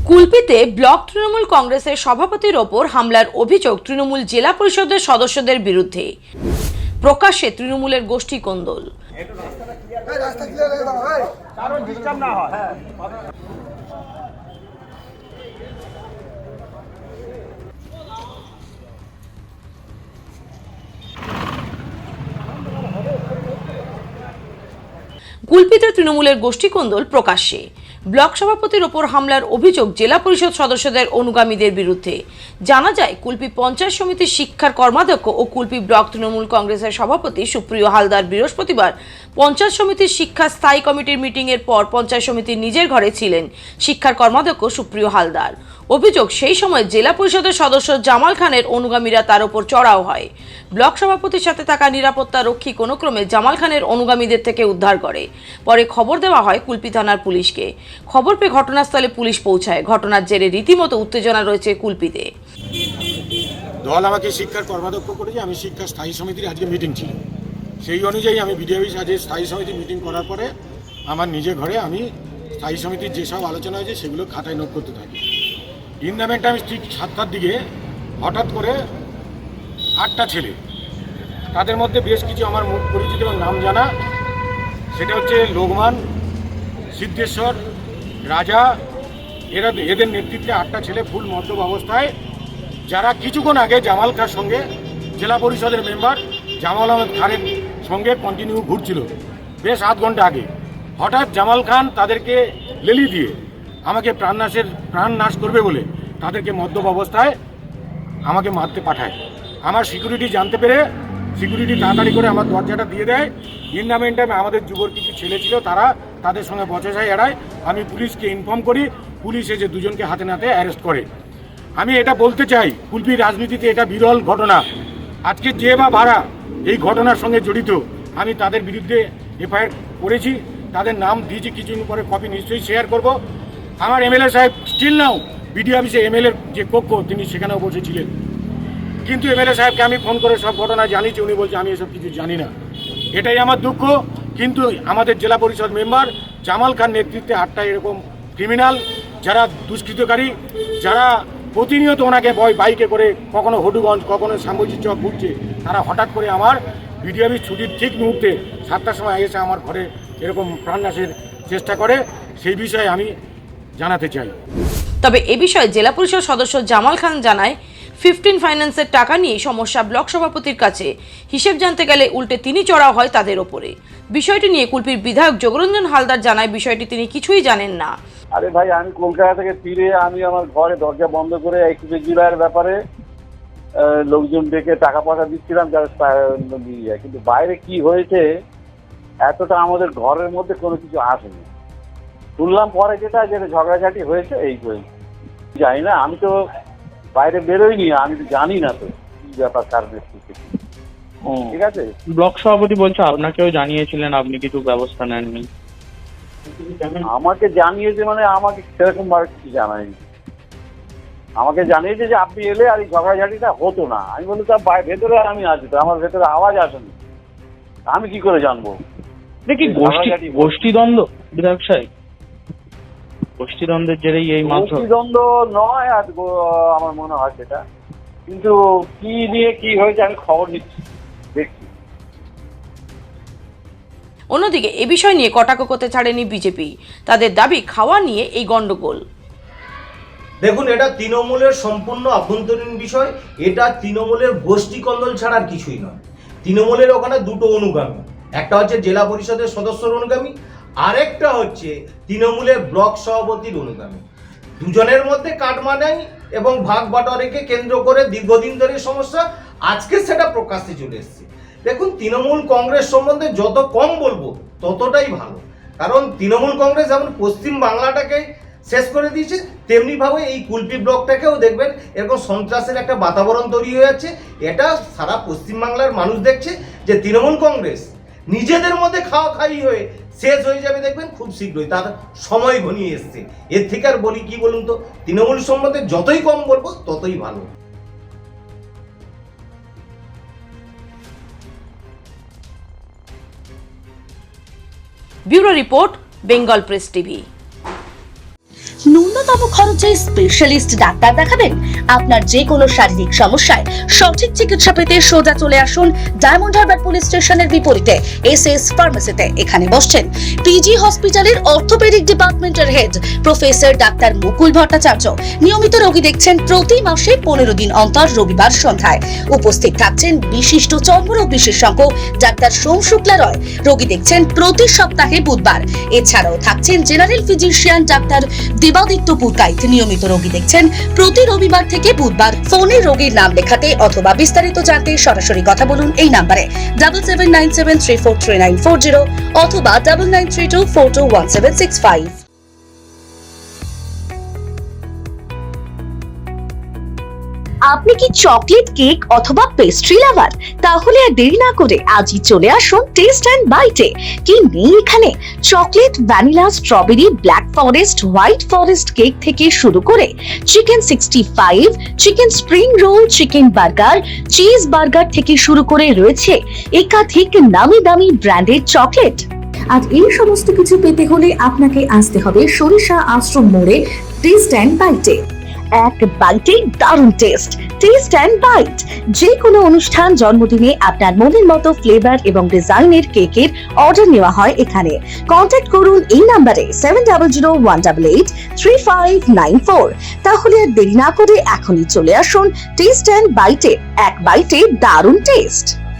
কুলপিতে block Trinamool কংগ্রেসের সভাপতির ওপর হামলার অভিযোগ তৃণমূল জেলা পরিষদের সদস্যদের বিরুদ্ধে। প্রকাশ্যে তৃণমূলের গোষ্ঠী কোন্দল। কুলপিতে তৃণমূলের গোষ্ঠী কোন্দল প্রকাশ্যে। ব্লক সভাপতির ওপর হামলার অভিযোগ জেলা পরিষদ সদস্যদের অনুগামীদের বিরুদ্ধে। জানা যায়, কুলপি পঞ্চায়েত সমিতির শিক্ষার কর্মাধ্যক্ষ ও কুলপি ব্লক তৃণমূল কংগ্রেসের সভাপতি সুপ্রিয় হালদার বৃহস্পতিবার পঞ্চায়েত সমিতির শিক্ষা স্থায়ী কমিটির মিটিংয়ের পর পঞ্চায়েত সমিতির নিজের ঘরে ছিলেন শিক্ষার কর্মাধ্যক্ষ সুপ্রিয় হালদার। অভিযোগ, সেই সময় জেলা পরিষদের সদস্য জামাল খানের অনুগামীরা তার উপর চড়াও হয়। ব্লক সভাপতির সাথে থাকা নিরাপত্তা রক্ষী কোনো ক্রমে জামাল খানের অনুগামীদের থেকে উদ্ধার করে। পরে খবর দেওয়া হয় কুলপি থানার পুলিশকে। খবর পেয়ে ঘটনাস্থলে পুলিশ পৌঁছায়। ঘটনার জেরে রীতিমতো উত্তেজনা রয়েছে কুলপিতে। দল আমাকে শিক্ষার কর্মাধ্যক্ষ করেছে, আমি শিক্ষা স্থায়ী সমিতির আজকে মিটিং ছিল, সেই অনুযায়ী আমি বিডিও অফিস আজকে স্থায়ী সমিতির মিটিং করার পরে আমার নিজের ঘরে আমি স্থায়ী সমিতির যেসব আলোচনা হয়েছে সেগুলো খাতায় নোট করতে থাকি। ইন দ্য মিন টাইম ঠিক 7টার দিকে হঠাৎ করে 8টা ছেলে, তাদের মধ্যে বেশ কিছু আমার মুখ পরিচিত এবং নাম জানা, সেটা হচ্ছে লোকমান, সিদ্ধেশ্বর, রাজা, এদের নেতৃত্বে 8টা ছেলে ফুল মদ্যপ অবস্থায়, যারা কিছুক্ষণ আগে জামাল খানের সঙ্গে জেলা পরিষদের মেম্বার জামাল আহমেদ খানের সঙ্গে কন্টিনিউ ঘুরছিল বেশ 8 ঘন্টা আগে। হঠাৎ জামাল খান তাদেরকে লেলি দিয়ে আমাকে প্রাণ নাশ করবে বলে তাদেরকে মদ্যপ অবস্থায় আমাকে মারতে পাঠায়। আমার সিকিউরিটি জানতে পেরে সিকিউরিটি তাড়াতাড়ি করে আমার দরজাটা দিয়ে দেয়। ইন দ্য মিন টাইমে আমাদের যুবর কিছু ছেলে ছিল, তারা তাদের সঙ্গে বচসায় এড়ায়। আমি পুলিশকে ইনফর্ম করি, পুলিশ এসে দুজনকে হাতে নাতে অ্যারেস্ট করে। আমি এটা বলতে চাই, কুলপির রাজনীতিতে এটা বিরল ঘটনা। আজকে যে বা ভাড়া এই ঘটনার সঙ্গে জড়িত, আমি তাদের বিরুদ্ধে এফআইআর করেছি, তাদের নাম দিয়েছি, কিছুদিন পরে কপি নিশ্চয়ই শেয়ার করব। আমার এমএলএ সাহেব স্টিল নাও বিডিও অফিসে এমএলএর যে কক্ষ তিনি সেখানেও বসেছিলেন, কিন্তু এমএলএ সাহেবকে আমি ফোন করে সব ঘটনা জানিয়েছি, উনি বলছে আমি এসব কিছু জানি না। এটাই আমার দুঃখ। কিন্তু আমাদের জেলা পরিষদ মেম্বার জামাল খান নেতৃত্বে 8টা এরকম ক্রিমিনাল, যারা দুষ্কৃতকারী, যারা প্রতিনিয়ত ওনাকে বাইকে করে কখনো হডুগঞ্জ কখনো শ্যামবাজি চক ঘুরছে, তারা হঠাৎ করে আমার বিডিও অফিস ছুটির ঠিক মুহূর্তে 7টার সময় এসে আমার ঘরে এরকম প্রাণনাশের চেষ্টা করে। সেই বিষয়ে আমি জানাতে চাই। তবে এ বিষয়ে জেলা পরিষদ সদস্য জামাল খান জানায়, 15 ফাইন্যান্সের টাকা নিয়ে সমস্যা ব্লক সভাপতির কাছে। হিসেব জানতে গেলে উল্টে তিনি চড়াও হয় তাদের ওপরে। বিষয়টি নিয়ে কুলপির বিধায়ক যোগরঞ্জন হালদার জানায়, বিষয়টি তিনি কিছুই জানেন না। আরে ভাই, আমি কলকাতা থেকে ফিরে আমি আমার ঘরে দরজা বন্ধ করে একটু জুলাইয়ের ব্যাপারে লোকজন ডেকে টাকা পয়সা দিচ্ছিলাম যারা নিয়ে যায়, কিন্তু বাইরে কি হয়েছে এতটা আমাদের ঘরের মধ্যে কোনো কিছু আসেনি। শুনলাম পরে যেটা ঝগড়াঝাটি হয়েছে, এই হয়েছে জানি না, আমি তো বাইরে বেরোইনি, আমি তো জানি না তো কি ব্যাপার কারণে। ঠিক আছে, ব্লক সভাপতি বলছে আপনাকেও জানিয়েছিলেন, আপনি কিছু ব্যবস্থা নেননি। আমাকে জানিয়েছে মানে আমাকে সেরকম ভাবে কিছু জানায়নি। আমাকে জানিয়েছে যে আপনি এলে আর এই ঝগড়াঝাটিটা হতো না। আমি বলি তার ভেতরে আমি আছি, তো আমার ভেতরে আওয়াজ আসেনি, আমি কি করে জানবো? দেখি গোষ্ঠীদ্বন্দ্ব বিধায়ক সাহেব, গোষ্ঠীদ্বন্দ্বের জেরেই এই মাত্র। গোষ্ঠীদ্বন্দ্ব নয় আর আমার মনে হয় সেটা, কিন্তু কি নিয়ে কি হয়েছে আমি খবর নিচ্ছি, দেখছি। অন্যদিকে এ বিষয় নিয়ে কটাক্ষ করতে ছাড়েনি বিজেপি। তাদের দাবি, খাওয়া নিয়ে এই গন্ডগোল। দেখুন, এটা তৃণমূলের সম্পূর্ণ আভ্যন্তরীণ বিষয়। এটা তৃণমূলের গোষ্ঠী কন্দল ছাড়ার কিছুই নয়। তৃণমূলের ওখানে দুটো অনুগামী, একটা হচ্ছে জেলা পরিষদের সদস্যর অনুগামী, আরেকটা হচ্ছে তৃণমূলের ব্লক সভাপতির অনুগামী। দুজনের মধ্যে কাটমানাই এবং ভাগ বাটোয়ারাকে কেন্দ্র করে দীর্ঘদিন ধরে সমস্যা, আজকে সেটা প্রকাশ্যে চলে এসছে। দেখুন, তৃণমূল কংগ্রেস সম্বন্ধে যত কম বলবো ততটাই ভালো, কারণ তৃণমূল কংগ্রেস যেমন পশ্চিম বাংলাটাকে শেষ করে দিয়েছে, তেমনিভাবে এই কুলপি ব্লকটাকেও দেখবেন এরকম সন্ত্রাসের একটা বাতাবরণ তৈরি হয়ে যাচ্ছে। এটা সারা পশ্চিমবাংলার মানুষ দেখছে যে তৃণমূল কংগ্রেস নিজেদের মধ্যে খাওয়াখাই হয়ে শেষ হয়ে যাবে, দেখবেন খুব শীঘ্রই, তার সময় ঘনিয়ে এসছে। এর থেকে আর বলি কি বলুন তো, তৃণমূল সম্বন্ধে যতই কম বলবো ততই ভালো। Bureau report, Bengal press TV. ন্যূনতম খরচে স্পেশালিস্ট ডাক্তার দেখাবেন? আপনার যে কোনো শারীরিক সমস্যায় সঠিক চিকিৎসা পেতে সোজা চলে আসুন ডায়মন্ড হারবার পুলিশ স্টেশনের বিপরীতে এসএস ফার্মেসিতে। এখানে বসছেন পিজি হসপিটালের অর্থোপেডিক ডিপার্টমেন্টের হেড প্রফেসর ডাক্তার মুকুল ভট্টাচার্য। নিয়মিত রোগী দেখছেন প্রতি মাসে 15 দিন অন্তর রবিবার সন্ধ্যায়। উপস্থিত থাকছেন বিশিষ্ট চর্মরোগ বিশেষজ্ঞ ডাক্তার সোম শুক্লা রয়। রোগী দেখছেন প্রতি সপ্তাহে বুধবার। এছাড়াও থাকছেন general physician doctor Debaditya Purkait. নিয়মিত রোগী দেখছেন প্রতি রবিবার থেকে বুধবার। ফোনে রোগীর নাম লেখাতে অথবা বিস্তারিত জানতে সরাসরি কথা বলুন এই নাম্বারে 7797343940 অথবা 9932421765। আপনি কি চকলেট কেক অথবা পেস্ট্রি লাভার? তাহলে আর দেরি না করে আজই চলে আসুন টেস্ট অ্যান্ড বাইটে। কি নেই এখানে? Chocolate, vanilla, strawberry, black forest, white forest cake থেকে শুরু করে chicken 65, chicken spring roll, chicken burger, cheese burger থেকে শুরু করে রয়েছে একাধিক নামি দামি ব্র্যান্ডের চকলেট। আর এই সমস্ত কিছু পেতে হলে আপনাকে আসতে হবে সরিষা আশ্রম মোড়ে টেস্ট অ্যান্ড বাইটে। এক বাইটে দারুণ টেস্ট। টেস্ট অ্যান্ড বাইট যে কোনো অনুষ্ঠান, জন্মদিনে আপনার মনের মতো ফ্লেভার এবং ডিজাইনের কেকের অর্ডার নেওয়া হয় এখানে। কন্ট্যাক্ট করুন এই নাম্বারে 7001883594। তাহলে আর দেরি না করে এখনই চলে আসুন টেস্ট অ্যান্ড বাইটে। এক বাইটে দারুণ টেস্ট।